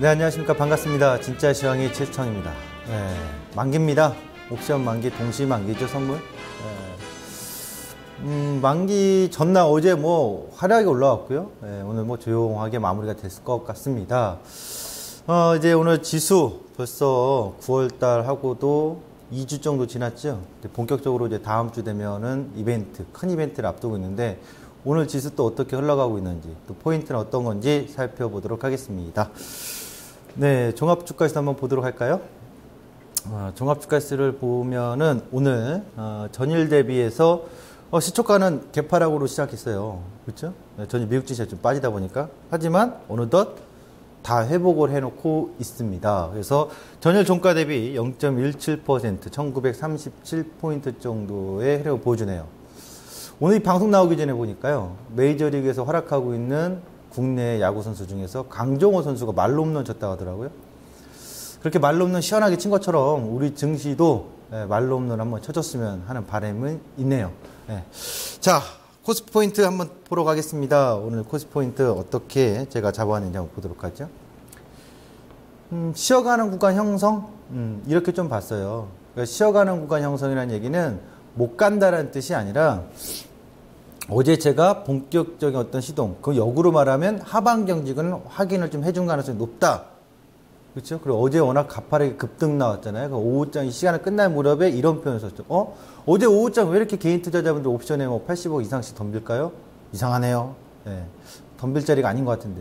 네, 안녕하십니까. 반갑습니다. 진짜 시황의 최수창입니다. 네, 만기입니다. 옵션 만기, 동시 만기죠, 선물. 네. 만기 전날 어제 뭐 화려하게 올라왔고요. 네, 오늘 뭐 조용하게 마무리가 됐을 것 같습니다. 이제 오늘 지수 벌써 9월달 하고도 2주 정도 지났죠. 본격적으로 이제 다음 주 되면은 큰 이벤트를 앞두고 있는데 오늘 지수 또 어떻게 흘러가고 있는지, 또 포인트는 어떤 건지 살펴보도록 하겠습니다. 네, 종합주가지수 한번 보도록 할까요? 종합주가지수를 보면은 오늘 전일 대비해서 시초가는 개파락으로 시작했어요. 그렇죠? 전일 미국 증시가 좀 빠지다 보니까. 하지만 어느덧 다 회복을 해놓고 있습니다. 그래서 전일 종가 대비 0.17%, 1937포인트 정도의 흐름을 보여주네요. 오늘 이 방송 나오기 전에 보니까요, 메이저리그에서 활약하고 있는 국내 야구 선수 중에서 강정호 선수가 말로 홈런 쳤다고 하더라고요. 그렇게 말로 홈런 시원하게 친 것처럼 우리 증시도 말로 홈런 한번 쳐줬으면 하는 바람은 있네요. 자, 코스피 포인트 한번 보러 가겠습니다. 오늘 코스피 포인트 어떻게 제가 잡아왔는지 한번 보도록 하죠. 쉬어가는 구간 형성? 이렇게 좀 봤어요. 그러니까 쉬어가는 구간 형성이라는 얘기는 못 간다라는 뜻이 아니라 어제 제가 본격적인 어떤 시동, 그 역으로 말하면 하방 경직은 확인을 좀 해준 가능성이 높다. 그렇죠? 그리고 어제 워낙 가파르게 급등 나왔잖아요. 그 오후장 이 시간을 끝날 무렵에 이런 표현을 썼죠. 어제 오후장 왜 이렇게 개인 투자자분들 옵션에 뭐 80억 이상씩 덤빌까요? 이상하네요. 네. 덤빌 자리가 아닌 것 같은데.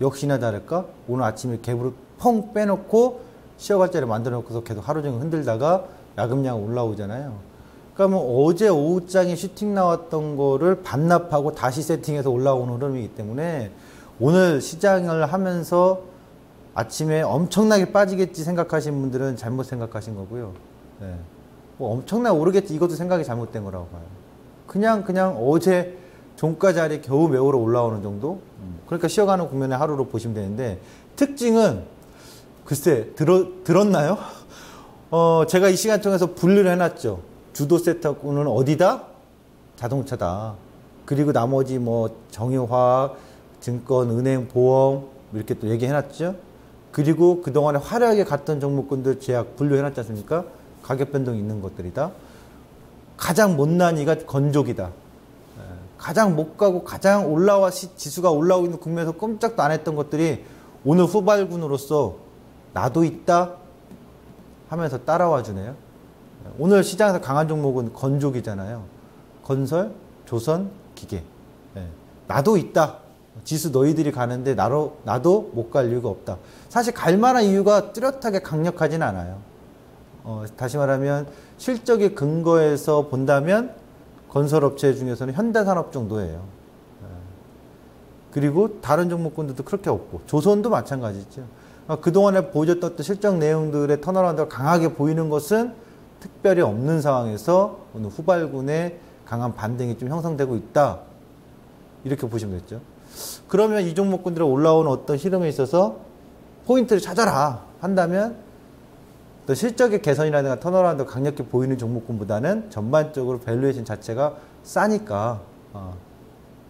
역시나 다를까? 오늘 아침에 갭으로 펑 빼놓고 쉬어갈 자리 만들어 놓고서 계속 하루 종일 흔들다가 야금야금 올라오잖아요. 그러니까 뭐 어제 오후장에 슈팅 나왔던 거를 반납하고 다시 세팅해서 올라오는 흐름이기 때문에 오늘 시장을 하면서 아침에 엄청나게 빠지겠지 생각하신 분들은 잘못 생각하신 거고요. 네. 뭐 엄청나게 오르겠지 이것도 생각이 잘못된 거라고 봐요. 그냥 어제 종가 자리에 겨우 매우러 올라오는 정도? 그러니까 쉬어가는 국면의 하루로 보시면 되는데 특징은 글쎄 들었나요? 제가 이 시간 통해서 분류를 해놨죠. 주도 세터군은 어디다? 자동차다. 그리고 나머지 뭐 정유화학, 증권, 은행, 보험 이렇게 또 얘기해놨죠. 그리고 그동안에 화려하게 갔던 종목군들 제약 분류해놨지 않습니까? 가격 변동이 있는 것들이다. 가장 못난이가 건조기다. 가장 못 가고 가장 지수가 올라오고 있는 국면에서 꼼짝도 안 했던 것들이 오늘 후발군으로서 나도 있다 하면서 따라와 주네요. 오늘 시장에서 강한 종목은 건조기잖아요. 건설, 조선, 기계. 나도 있다. 지수 너희들이 가는데 나도 못 갈 이유가 없다. 사실 갈 만한 이유가 뚜렷하게 강력하진 않아요. 다시 말하면 실적의 근거에서 본다면 건설업체 중에서는 현대산업 정도예요. 그리고 다른 종목군들도 그렇게 없고 조선도 마찬가지죠. 그동안에 보여줬던 실적 내용들의 턴어라운드가 강하게 보이는 것은 특별히 없는 상황에서 오늘 후발군의 강한 반등이 좀 형성되고 있다. 이렇게 보시면 되겠죠. 그러면 이 종목군들이 올라오는 어떤 흐름에 있어서 포인트를 찾아라 한다면 또 실적의 개선이라든가 턴어라운드가 강력히 보이는 종목군보다는 전반적으로 밸류에이션 자체가 싸니까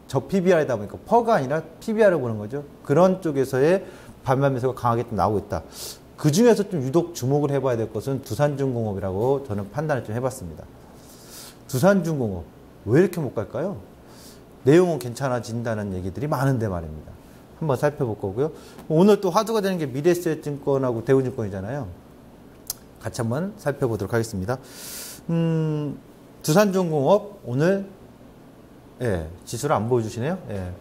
저 PBR이다 보니까 퍼가 아니라 PBR을 보는 거죠. 그런 쪽에서의 반반 매수가 강하게 좀 나오고 있다. 그 중에서 좀 유독 주목을 해봐야 될 것은 두산중공업이라고 저는 판단을 좀 해봤습니다. 두산중공업 왜 이렇게 못 갈까요? 내용은 괜찮아진다는 얘기들이 많은데 말입니다. 한번 살펴볼 거고요. 오늘 또 화두가 되는 게 미래에셋증권하고 대우증권이잖아요. 같이 한번 살펴보도록 하겠습니다. 두산중공업 오늘 지수를 안 보여주시네요.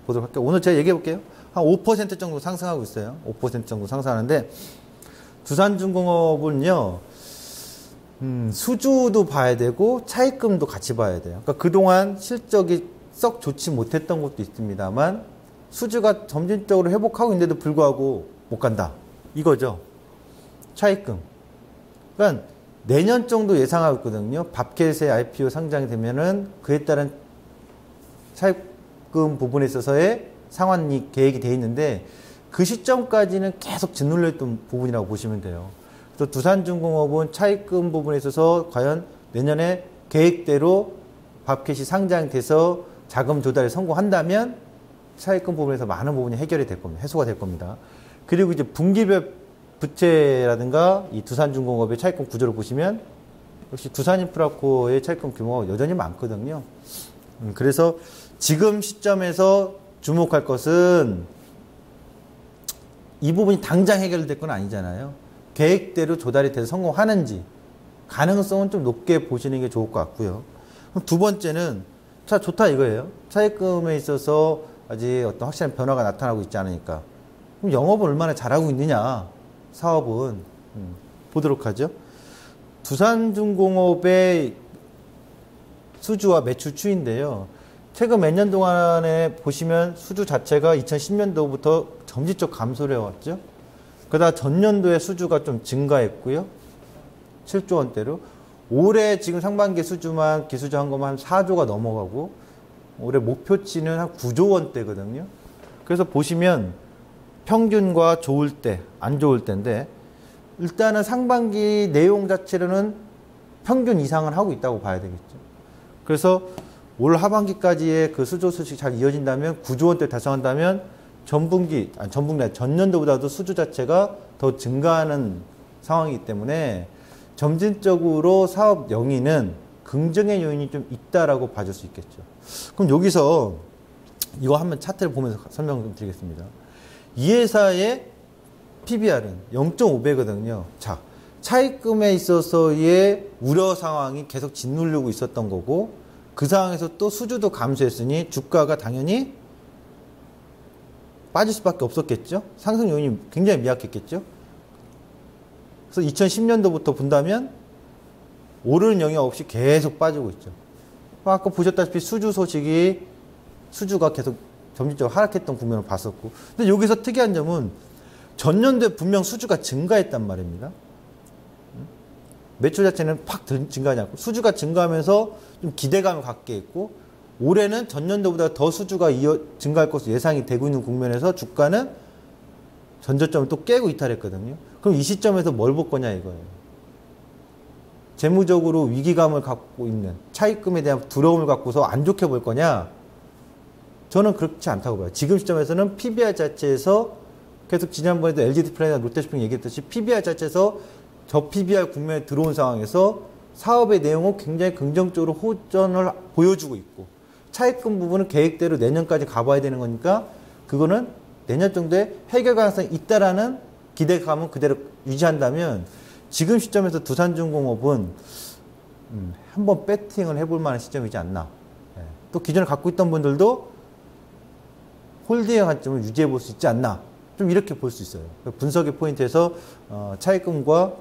보도록 할게요. 오늘 제가 얘기해 볼게요. 한 5% 정도 상승하고 있어요. 5% 정도 상승하는데 두산중공업은요, 수주도 봐야 되고 차입금도 같이 봐야 돼요. 그러니까 그동안 실적이 썩 좋지 못했던 것도 있습니다만 수주가 점진적으로 회복하고 있는데도 불구하고 못 간다. 이거죠. 차입금. 그러니까 내년 정도 예상하고 있거든요. 밥켓의 IPO 상장이 되면은 그에 따른 차입금 부분에 있어서의 상환이 계획이 돼 있는데 그 시점까지는 계속 짓눌려 있던 부분이라고 보시면 돼요. 그래서 두산중공업은 차입금 부분에 있어서 과연 내년에 계획대로 밥켓이 상장돼서 자금 조달에 성공한다면 차입금 부분에서 많은 부분이 해결이 될 겁니다. 해소가 될 겁니다. 그리고 이제 분기별 부채라든가 이 두산중공업의 차입금 구조를 보시면 역시 두산인프라코의 차입금 규모가 여전히 많거든요. 그래서 지금 시점에서 주목할 것은 이 부분이 당장 해결될 건 아니잖아요. 계획대로 조달이 돼서 성공하는지 가능성은 좀 높게 보시는 게 좋을 것 같고요. 그럼 두 번째는 자 좋다 이거예요. 차입금에 있어서 아직 어떤 확실한 변화가 나타나고 있지 않으니까 그럼 영업은 얼마나 잘하고 있느냐 사업은 보도록 하죠. 두산중공업의 수주와 매출 추이인데요. 최근 몇 년 동안에 보시면 수주 자체가 2010년도부터 점진적 감소를 해왔죠. 그러다 전년도에 수주가 좀 증가했고요. 7조 원대로. 올해 지금 상반기 수주만 기수주한 것만 한 4조가 넘어가고 올해 목표치는 한 9조 원대거든요. 그래서 보시면 평균과 좋을 때, 안 좋을 때인데 일단은 상반기 내용 자체로는 평균 이상을 하고 있다고 봐야 되겠죠. 그래서 올 하반기까지의 그 수주 소식이 잘 이어진다면 9조 원대 달성한다면 전년도보다도 수주 자체가 더 증가하는 상황이기 때문에 점진적으로 사업 영위는 긍정의 요인이 좀 있다라고 봐줄 수 있겠죠. 그럼 여기서 이거 한번 차트를 보면서 설명 좀 드리겠습니다. 이 회사의 PBR은 0.5배거든요. 자, 차입금에 있어서의 우려 상황이 계속 짓누르고 있었던 거고 그 상황에서 또 수주도 감소했으니 주가가 당연히 빠질 수밖에 없었겠죠. 상승 요인이 굉장히 미약했겠죠. 그래서 2010년도부터 본다면 오르는 영역 없이 계속 빠지고 있죠. 아까 보셨다시피 수주가 계속 점진적으로 하락했던 국면을 봤었고 근데 여기서 특이한 점은 전년도에 분명 수주가 증가했단 말입니다. 매출 자체는 팍 증가하지 않고 수주가 증가하면서 좀 기대감을 갖게 했고 올해는 전년도보다 더 수주가 증가할 것으로 예상이 되고 있는 국면에서 주가는 전저점을 또 깨고 이탈했거든요. 그럼 이 시점에서 뭘 볼 거냐 이거예요. 재무적으로 위기감을 갖고 있는 차입금에 대한 두려움을 갖고서 안 좋게 볼 거냐? 저는 그렇지 않다고 봐요. 지금 시점에서는 PBR 자체에서 계속 지난번에도 LG 디스플레이나 롯데쇼핑 얘기했듯이 PBR 자체에서 저 PBR 국면에 들어온 상황에서 사업의 내용은 굉장히 긍정적으로 호전을 보여주고 있고 차입금 부분은 계획대로 내년까지 가봐야 되는 거니까 그거는 내년 정도에 해결 가능성이 있다라는 기대감은 그대로 유지한다면 지금 시점에서 두산중공업은 한번 배팅을 해볼 만한 시점이지 않나. 또 기존에 갖고 있던 분들도 홀딩의 관점을 유지해 볼 수 있지 않나. 좀 이렇게 볼 수 있어요. 분석의 포인트에서 차입금과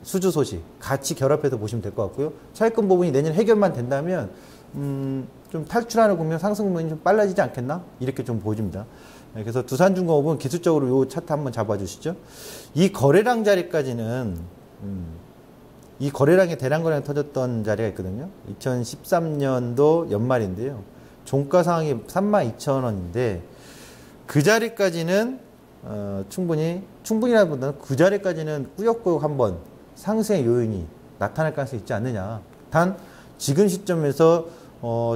수주 소식 같이 결합해서 보시면 될 것 같고요. 차입금 부분이 내년 해결만 된다면 좀 탈출하는 국면 상승 국면이 좀 빨라지지 않겠나? 이렇게 좀 보여집니다. 그래서 두산중공업은 기술적으로 이 차트 한번 잡아주시죠. 이 거래량 자리까지는 이 거래량이 대량 거래량 터졌던 자리가 있거든요. 2013년도 연말인데요. 종가 상황이 32,000원인데 그 자리까지는 충분히라기보다는 그 자리까지는 꾸역꾸역 한번 상승의 요인이 나타날 가능성이 있지 않느냐. 단 지금 시점에서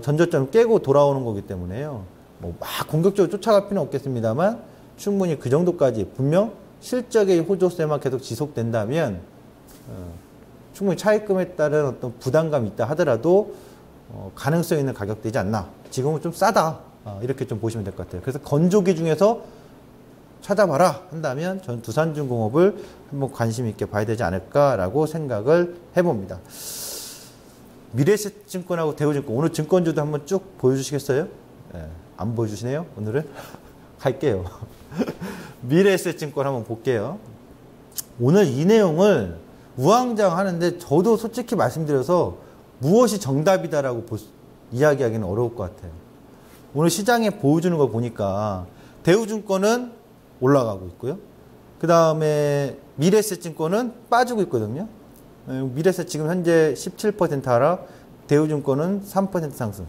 전저점을 깨고 돌아오는 거기 때문에요. 뭐 막 공격적으로 쫓아갈 필요는 없겠습니다만 충분히 그 정도까지 분명 실적의 호조세만 계속 지속된다면 충분히 차입금에 따른 어떤 부담감이 있다 하더라도 가능성 있는 가격대이지 않나. 지금은 좀 싸다. 이렇게 좀 보시면 될 것 같아요. 그래서 건조기 중에서 찾아봐라 한다면 저는 두산중공업을 한번 관심 있게 봐야 되지 않을까라고 생각을 해봅니다. 미래에셋증권하고 대우증권 오늘 증권주도 한번 쭉 보여주시겠어요? 네, 안 보여주시네요. 오늘은 갈게요. 미래에셋증권 한번 볼게요. 오늘 이 내용을 우왕좌왕하는데 저도 솔직히 말씀드려서 무엇이 정답이다라고 이야기하기는 어려울 것 같아요. 오늘 시장에 보여주는 거 보니까 대우증권은 올라가고 있고요. 그 다음에 미래에셋증권은 빠지고 있거든요. 미래에셋 지금 현재 17% 하락, 대우증권은 3% 상승.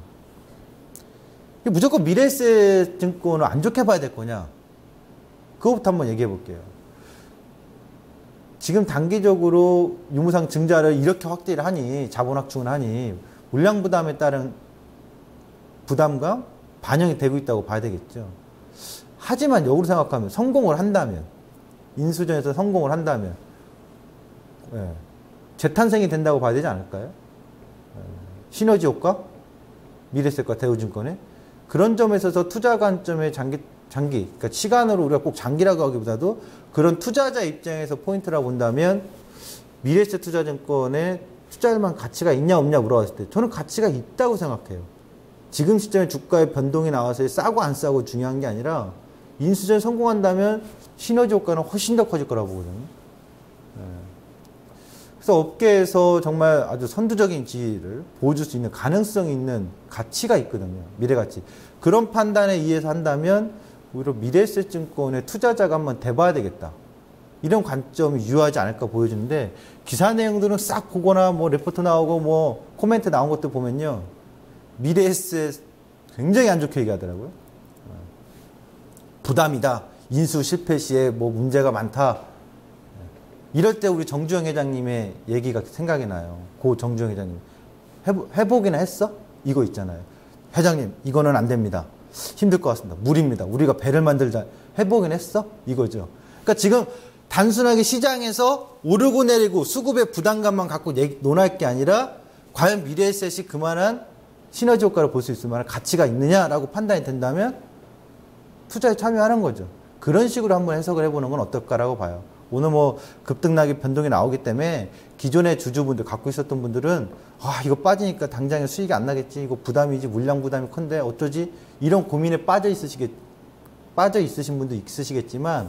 무조건 미래에셋증권을 안 좋게 봐야 될 거냐? 그거부터 한번 얘기해 볼게요. 지금 단기적으로 유무상 증자를 이렇게 확대를 하니, 자본 확충을 하니 물량 부담에 따른 부담감 반영이 되고 있다고 봐야 되겠죠. 하지만 역으로 생각하면 성공을 한다면 인수전에서 성공을 한다면 예, 재탄생이 된다고 봐야 되지 않을까요? 시너지 효과? 미래세과 대우증권에 그런 점에 있어서 투자 관점의 장기 그러니까 시간으로 우리가 꼭 장기라고 하기보다도 그런 투자자 입장에서 포인트라고 본다면 미래세 투자증권에 투자할 만한 가치가 있냐 없냐 물어봤을 때 저는 가치가 있다고 생각해요. 지금 시점에 주가의 변동이 나와서 싸고 안 싸고 중요한 게 아니라 인수전에 성공한다면 시너지 효과는 훨씬 더 커질 거라고 보거든요. 그래서 업계에서 정말 아주 선두적인 지위를 보여줄 수 있는 가능성이 있는 가치가 있거든요. 미래가치. 그런 판단에 의해서 한다면 오히려 미래세 증권의 투자자가 한번 돼봐야 되겠다. 이런 관점이 유효하지 않을까 보여주는데 기사 내용들은 싹 보거나 뭐 레포트 나오고 뭐 코멘트 나온 것들 보면요. 미래에셋 굉장히 안 좋게 얘기하더라고요. 부담이다. 인수 실패 시에 뭐 문제가 많다. 이럴 때 우리 정주영 회장님의 얘기가 생각이 나요. 고 정주영 회장님. 해보기나 했어? 이거 있잖아요. 회장님, 이거는 안 됩니다. 힘들 것 같습니다. 무리입니다. 우리가 배를 만들자. 해보긴 했어? 이거죠. 그러니까 지금 단순하게 시장에서 오르고 내리고 수급의 부담감만 갖고 논할 게 아니라 과연 미래에셋이 그만한 시너지 효과를 볼 수 있을 만한 가치가 있느냐라고 판단이 된다면 투자에 참여하는 거죠. 그런 식으로 한번 해석을 해보는 건 어떨까라고 봐요. 오늘 뭐 급등락의 변동이 나오기 때문에 기존의 주주분들 갖고 있었던 분들은 아 이거 빠지니까 당장에 수익이 안 나겠지, 이거 부담이지, 물량 부담이 큰데 어쩌지, 이런 고민에 빠져 있으신 분도 있으시겠지만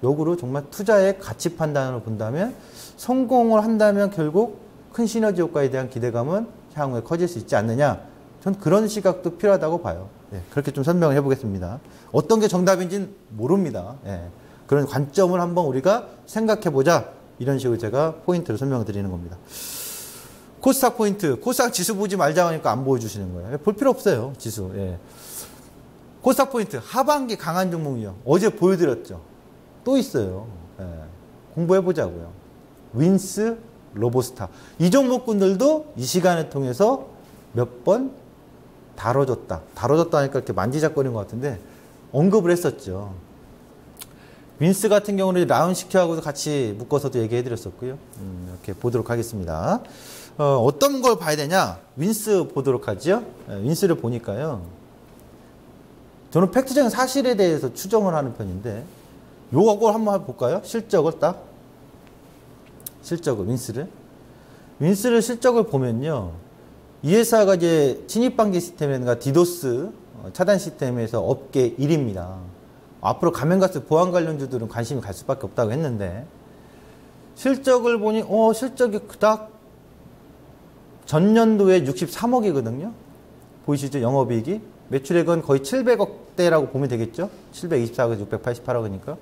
역으로 정말 투자의 가치 판단으로 본다면 성공을 한다면 결국 큰 시너지 효과에 대한 기대감은 향후에 커질 수 있지 않느냐. 전 그런 시각도 필요하다고 봐요. 네, 그렇게 좀 설명을 해보겠습니다. 어떤 게 정답인지는 모릅니다. 네, 그런 관점을 한번 우리가 생각해보자. 이런 식으로 제가 포인트를 설명을 드리는 겁니다. 코스닥 포인트. 코스닥 지수 보지 말자고 하니까 안 보여주시는 거예요. 볼 필요 없어요. 지수. 예. 코스닥 포인트. 하반기 강한 종목이요. 어제 보여드렸죠. 또 있어요. 예. 공부해보자고요. 윈스, 로보스타. 이 종목군들도 이 시간을 통해서 몇 번 다뤄졌다. 다뤄졌다 하니까 이렇게 만지작거리는 것 같은데 언급을 했었죠. 윈스 같은 경우는 라운시켜하고도 같이 묶어서도 얘기해드렸었고요. 이렇게 보도록 하겠습니다. 어떤 걸 봐야 되냐? 윈스 보도록 하죠. 윈스를 보니까요. 저는 팩트적인 사실에 대해서 추정을 하는 편인데 요걸 한번 볼까요? 실적을 딱. 실적을, 윈스를 실적을 보면요. 이 회사가 이제 진입방지 시스템이라든가 디도스 차단 시스템에서 업계 1위입니다. 앞으로 가면가스 보안 관련주들은 관심이 갈 수밖에 없다고 했는데 실적을 보니 실적이 그닥 전년도에 63억이거든요. 보이시죠? 영업이익이. 매출액은 거의 700억대라고 보면 되겠죠? 724억에서 688억이니까.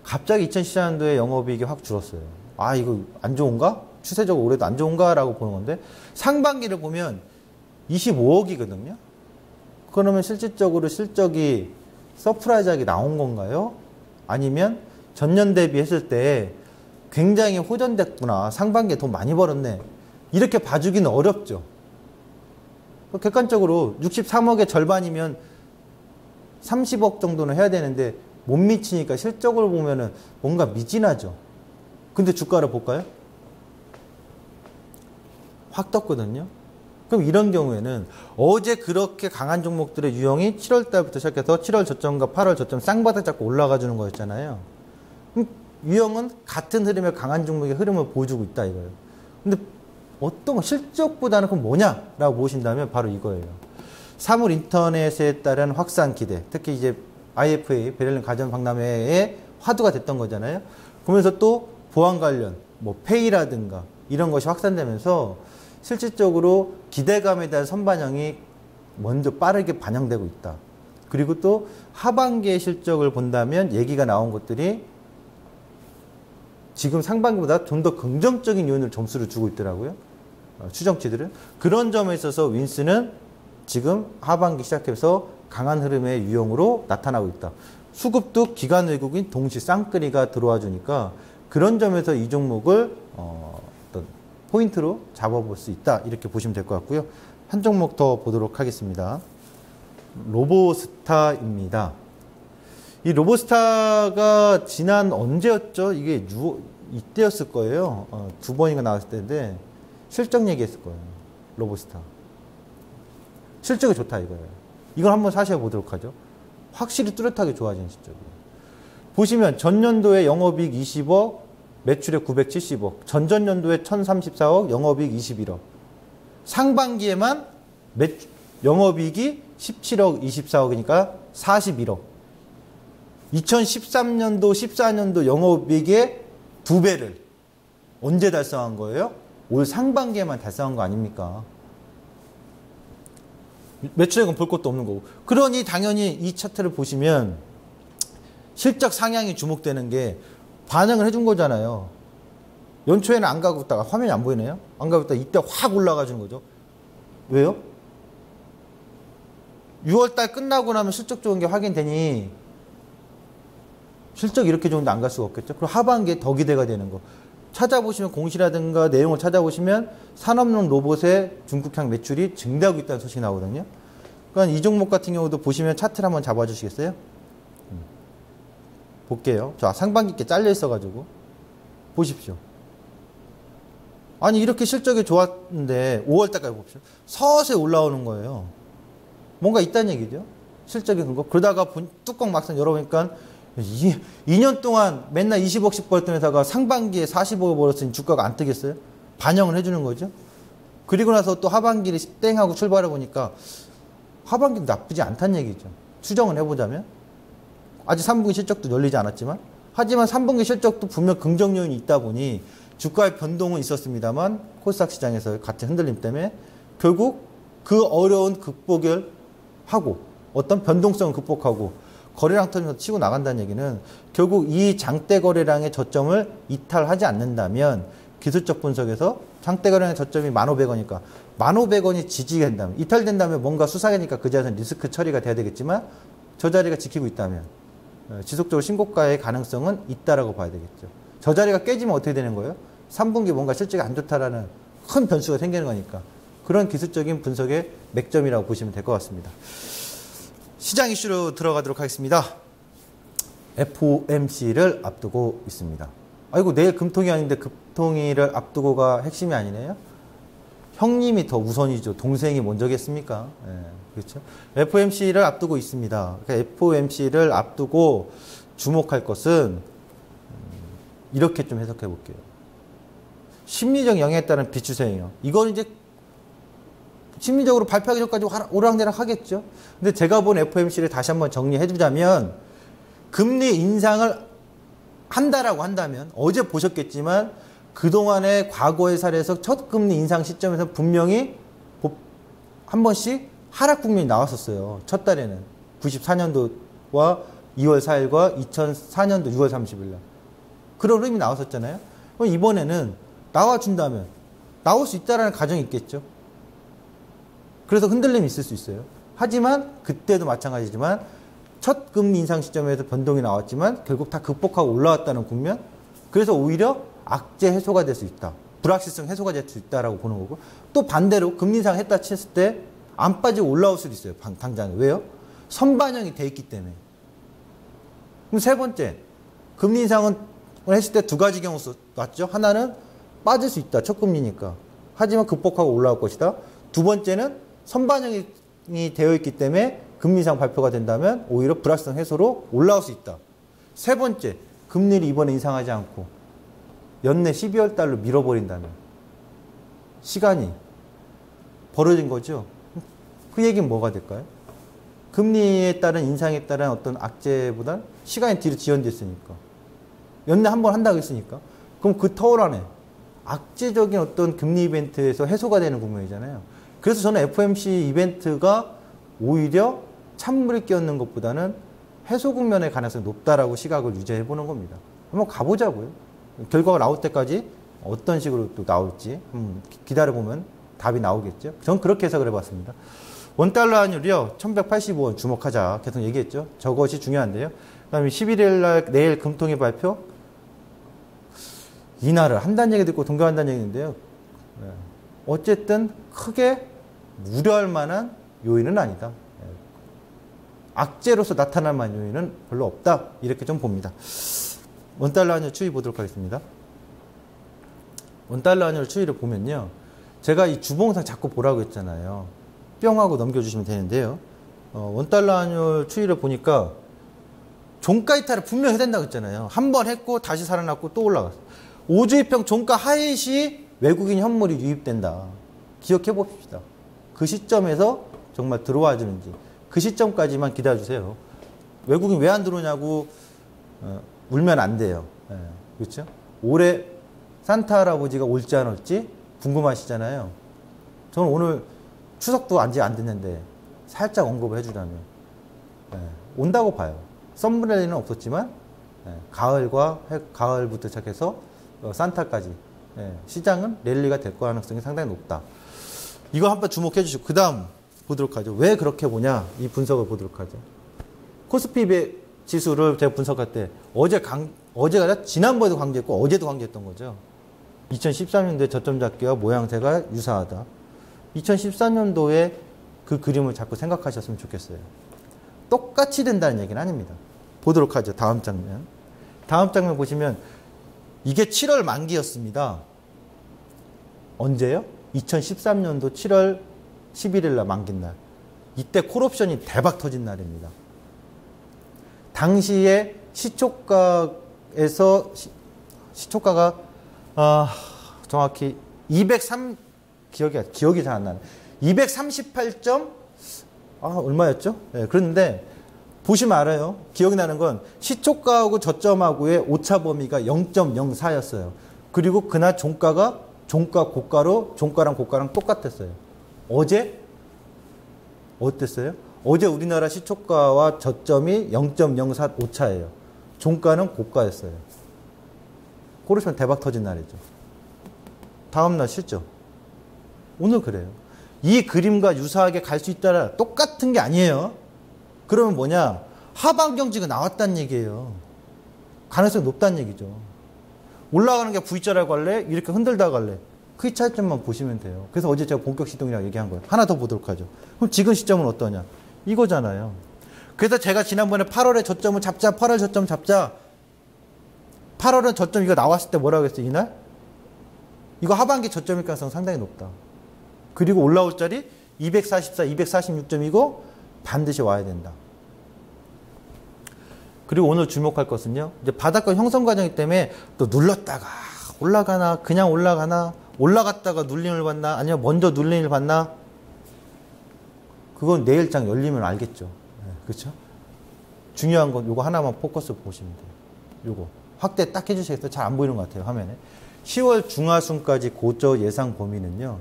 갑자기 2014년도에 영업이익이 확 줄었어요. 아, 이거 안 좋은가? 추세적으로 올해도 안 좋은가? 라고 보는 건데 상반기를 보면 25억이거든요. 그러면 실질적으로 실적이 서프라이즈하게 나온 건가요? 아니면 전년 대비했을 때 굉장히 호전됐구나. 상반기에 돈 많이 벌었네. 이렇게 봐주기는 어렵죠. 객관적으로 63억의 절반이면 30억 정도는 해야 되는데 못 미치니까 실적을 보면은 뭔가 미진하죠. 근데 주가를 볼까요? 확 떴거든요. 그럼 이런 경우에는 어제 그렇게 강한 종목들의 유형이 7월 달부터 시작해서 7월 저점과 8월 저점 쌍바닥 잡고 올라가 주는 거였잖아요. 그럼 유형은 같은 흐름의 강한 종목의 흐름을 보여주고 있다 이거예요. 근데 어떤 거 실적보다는 그럼 뭐냐라고 보신다면 바로 이거예요. 사물 인터넷에 따른 확산 기대, 특히 이제 IFA 베를린 가전 박람회에 화두가 됐던 거잖아요. 그러면서 또 보안 관련, 뭐 페이라든가 이런 것이 확산되면서 실질적으로 기대감에 대한 선반영이 먼저 빠르게 반영되고 있다. 그리고 또 하반기의 실적을 본다면 얘기가 나온 것들이 지금 상반기보다 좀 더 긍정적인 요인을 점수를 주고 있더라고요. 추정치들은. 그런 점에 있어서 윈스는 지금 하반기 시작해서 강한 흐름의 유형으로 나타나고 있다. 수급도 기관 외국인 동시 쌍끌이가 들어와 주니까 그런 점에서 이 종목을 어떤 포인트로 잡아볼 수 있다. 이렇게 보시면 될 것 같고요. 한 종목 더 보도록 하겠습니다. 로보스타입니다. 이 로보스타가 지난 언제였죠? 이게 이때였을 거예요. 두 번인가 나왔을 때인데 실적 얘기했을 거예요. 로보스타. 실적이 좋다 이거예요. 이걸 한번 사셔 보도록 하죠. 확실히 뚜렷하게 좋아진 실적이에요. 보시면 전년도에 영업이익 20억, 매출액 970억, 전전년도에 1034억, 영업이익 21억. 상반기에만 영업이익이 17억, 24억이니까 41억. 2013년도, 14년도 영업이익의 2배를 언제 달성한 거예요? 올 상반기에만 달성한 거 아닙니까? 매출액은 볼 것도 없는 거고. 그러니 당연히 이 차트를 보시면 실적 상향이 주목되는 게 반영을 해준 거잖아요. 연초에는 안 가고 있다가 화면이 안 보이네요. 안 가고 있다가 이때 확 올라가 주는 거죠. 왜요? 6월달 끝나고 나면 실적 좋은 게 확인되니 실적 이렇게 좋은데 안 갈 수가 없겠죠. 그리고 하반기에 더 기대가 되는 거. 찾아보시면 공시라든가 내용을 찾아보시면 산업용 로봇의 중국향 매출이 증대하고 있다는 소식이 나오거든요. 그러니까 이 종목 같은 경우도 보시면 차트를 한번 잡아주시겠어요? 볼게요. 저 상반기 게 잘려 있어가지고 보십시오. 아니 이렇게 실적이 좋았는데 5월달까지 봅시다. 서서히 올라오는 거예요. 뭔가 있다는 얘기죠. 실적의 근거. 그러다가 뚜껑 막상 열어보니까 2년 동안 맨날 20억씩 벌었던 회사가 상반기에 40억을 벌었으니 주가가 안 뜨겠어요? 반영을 해주는 거죠. 그리고 나서 또 하반기를 땡하고 출발해 보니까 하반기도 나쁘지 않다는 얘기죠. 추정을 해보자면. 아직 3분기 실적도 열리지 않았지만 하지만 3분기 실적도 분명 긍정 요인이 있다 보니 주가의 변동은 있었습니다만 코스닥 시장에서 같은 흔들림 때문에 결국 그 어려운 극복을 하고 어떤 변동성을 극복하고 거래량 터지면서 치고 나간다는 얘기는 결국 이 장대 거래량의 저점을 이탈하지 않는다면 기술적 분석에서 장대 거래량의 저점이 1,500원이니까 1,500원이 지지가 된다면 이탈된다면 뭔가 수사하니까 그 자리에서 리스크 처리가 돼야 되겠지만 저 자리가 지키고 있다면 지속적으로 신고가의 가능성은 있다라고 봐야 되겠죠. 저 자리가 깨지면 어떻게 되는 거예요? 3분기 뭔가 실적이 안 좋다라는 큰 변수가 생기는 거니까 그런 기술적인 분석의 맥점이라고 보시면 될 것 같습니다. 시장 이슈로 들어가도록 하겠습니다. FOMC를 앞두고 있습니다. 아이고 내일 금통이 아닌데 금통위를 앞두고가 핵심이 아니네요. 형님이 더 우선이죠. 동생이 먼저겠습니까? 네, 그렇죠. FOMC를 앞두고 있습니다. 그러니까 FOMC를 앞두고 주목할 것은 이렇게 좀 해석해 볼게요. 심리적 영향에 따른 비추세예요. 이건 이제 심리적으로 발표하기 전까지 오락내락 하겠죠. 근데 제가 본 FOMC를 다시 한번 정리해 주자면 금리 인상을 한다라고 한다면 어제 보셨겠지만 그동안의 과거의 사례에서 첫 금리 인상 시점에서 분명히 한 번씩 하락 국면이 나왔었어요. 첫 달에는 94년도와 2월 4일과 2004년도 6월 30일 날 그런 흐름이 나왔었잖아요. 그럼 이번에는 나와준다면 나올 수 있다라는 가정이 있겠죠. 그래서 흔들림이 있을 수 있어요. 하지만 그때도 마찬가지지만 첫 금리 인상 시점에서 변동이 나왔지만 결국 다 극복하고 올라왔다는 국면. 그래서 오히려 악재 해소가 될 수 있다. 불확실성 해소가 될 수 있다라고 보는 거고 또 반대로 금리 인상 했다 쳤을 때 안 빠지고 올라올 수도 있어요. 당장에. 왜요? 선반영이 돼 있기 때문에. 그럼 세 번째 금리 인상은 했을 때 두 가지 경우 왔죠. 하나는 빠질 수 있다. 첫 금리니까. 하지만 극복하고 올라올 것이다. 두 번째는 선반영이 되어 있기 때문에 금리 인상 발표가 된다면 오히려 불확실성 해소로 올라올 수 있다. 세 번째, 금리를 이번에 인상하지 않고 연내 12월 달로 밀어버린다면 시간이 벌어진 거죠. 그 얘기는 뭐가 될까요? 금리에 따른 인상에 따른 어떤 악재보다 시간이 뒤로 지연됐으니까 연내 한 번 한다고 했으니까 그럼 그 터울 안에 악재적인 어떤 금리 이벤트에서 해소가 되는 국면이잖아요. 그래서 저는 FOMC 이벤트가 오히려 찬물이 끼얹는 것보다는 해소 국면의 가능성이 높다라고 시각을 유지해 보는 겁니다. 한번 가보자고요. 결과가 나올 때까지 어떤 식으로 또 나올지 기다려보면 답이 나오겠죠. 전 그렇게 해석을 해봤습니다. 원달러 환율이요. 1185원 주목하자. 계속 얘기했죠. 저것이 중요한데요. 그 다음에 11일 날 내일 금통위 발표. 이날을 한다는 얘기 듣고 동경한다는 얘기인데요. 어쨌든 크게 우려할 만한 요인은 아니다. 악재로서 나타날 만한 요인은 별로 없다. 이렇게 좀 봅니다. 원달러 환율 추이 보도록 하겠습니다. 원달러 환율 추이를 보면요. 제가 이 주봉상 자꾸 보라고 했잖아요. 뿅 하고 넘겨주시면 되는데요. 원달러 환율 추이를 보니까 종가 이탈을 분명히 해야 된다고 했잖아요. 한 번 했고 다시 살아났고 또 올라갔어. 5주입평 종가 하이 시 외국인 현물이 유입된다. 기억해 봅시다. 그 시점에서 정말 들어와 주는지 그 시점까지만 기다려주세요. 외국인 왜 안 들어오냐고 울면 안 돼요. 예, 그렇죠? 올해 산타 할아버지가 올지 안 올지 궁금하시잖아요. 저는 오늘 추석도 아직 안 됐는데 살짝 언급을 해주라면 온다고 봐요. 썸브렐리는 없었지만 가을부터 시작해서 산타까지 시장은 랠리가 될 가능성이 상당히 높다. 이거 한번 주목해 주시고 그 다음 보도록 하죠. 왜 그렇게 보냐 이 분석을 보도록 하죠. 코스피 지수를 제가 분석할 때 어제가 아니라 지난번에도 강조했고 어제도 강조했던 거죠. 2013년도에 저점 잡기와 모양새가 유사하다. 2014년도에 그 그림을 자꾸 생각하셨으면 좋겠어요. 똑같이 된다는 얘기는 아닙니다. 보도록 하죠. 다음 장면. 다음 장면 보시면 이게 7월 만기였습니다. 언제요? 2013년도 7월 11일 날 만긴 날. 이때 콜옵션이 대박 터진 날입니다. 당시에 시초가에서 시초가가 정확히 203 기억이 잘 안 나네. 238점 얼마였죠? 네, 그런데 보시면 알아요. 기억이 나는 건 시초가하고 저점하고의 오차 범위가 0.04였어요. 그리고 그날 종가가 종가랑 고가랑 똑같았어요. 어제 어땠어요? 어제 우리나라 시초가와 저점이 0.04 오차예요. 종가는 고가였어요. 그러시면 대박 터진 날이죠. 다음날 실죠. 오늘 그래요. 이 그림과 유사하게 갈 수 있다라 똑같은 게 아니에요. 그러면 뭐냐? 하방 경직이 나왔다는 얘기예요. 가능성이 높다는 얘기죠. 올라가는 게 V자라고 할래? 이렇게 흔들다가 갈래? 그 차이점만 보시면 돼요. 그래서 어제 제가 본격 시동이라고 얘기한 거예요. 하나 더 보도록 하죠. 그럼 지금 시점은 어떠냐? 이거잖아요. 그래서 제가 지난번에 8월에 저점을 잡자, 8월 저점 잡자. 8월은 저점 이거 나왔을 때 뭐라고 했어요? 이날? 이거 하반기 저점일 가능성 상당히 높다. 그리고 올라올 자리 244, 246점이고 반드시 와야 된다. 그리고 오늘 주목할 것은요. 이제 바닥권 형성 과정이기 때문에 또 눌렀다가 올라가나 그냥 올라가나 올라갔다가 눌림을 받나 아니면 먼저 눌림을 받나 그건 내일장 열리면 알겠죠. 네, 그렇죠? 중요한 건 요거 하나만 포커스 보시면 돼요. 요거 확대 딱 해주시겠어요? 잘 안 보이는 것 같아요 화면에. 10월 중하순까지 고저 예상 범위는요.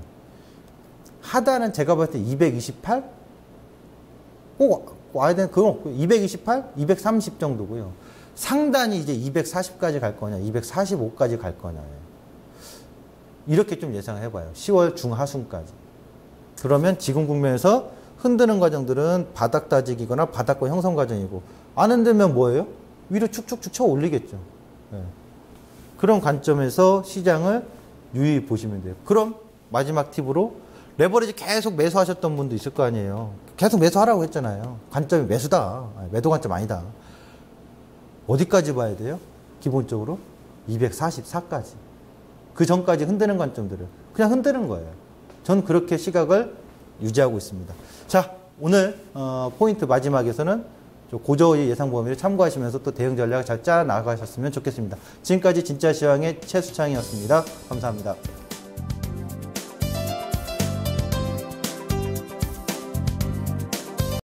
하단은 제가 봤을 때 228? 꼭 와야 되는 그건 없고요. 228? 230 정도고요. 상단이 이제 240까지 갈 거냐 245까지 갈 거냐 이렇게 좀 예상을 해봐요. 10월 중하순까지. 그러면 지금 국면에서 흔드는 과정들은 바닥 다지기거나 바닥권 형성 과정이고 안 흔들면 뭐예요? 위로 축축축 쳐 올리겠죠. 네. 그런 관점에서 시장을 유의히 보시면 돼요. 그럼 마지막 팁으로 레버리지 계속 매수하셨던 분도 있을 거 아니에요. 계속 매수하라고 했잖아요. 관점이 매수다. 매도 관점 아니다. 어디까지 봐야 돼요? 기본적으로 244까지. 그 전까지 흔드는 관점들을 그냥 흔드는 거예요. 전 그렇게 시각을 유지하고 있습니다. 자, 오늘 포인트 마지막에서는 고저의 예상 범위를 참고하시면서 또 대응 전략을 잘 짜 나가셨으면 좋겠습니다. 지금까지 진짜 시황의 최수창이었습니다. 감사합니다.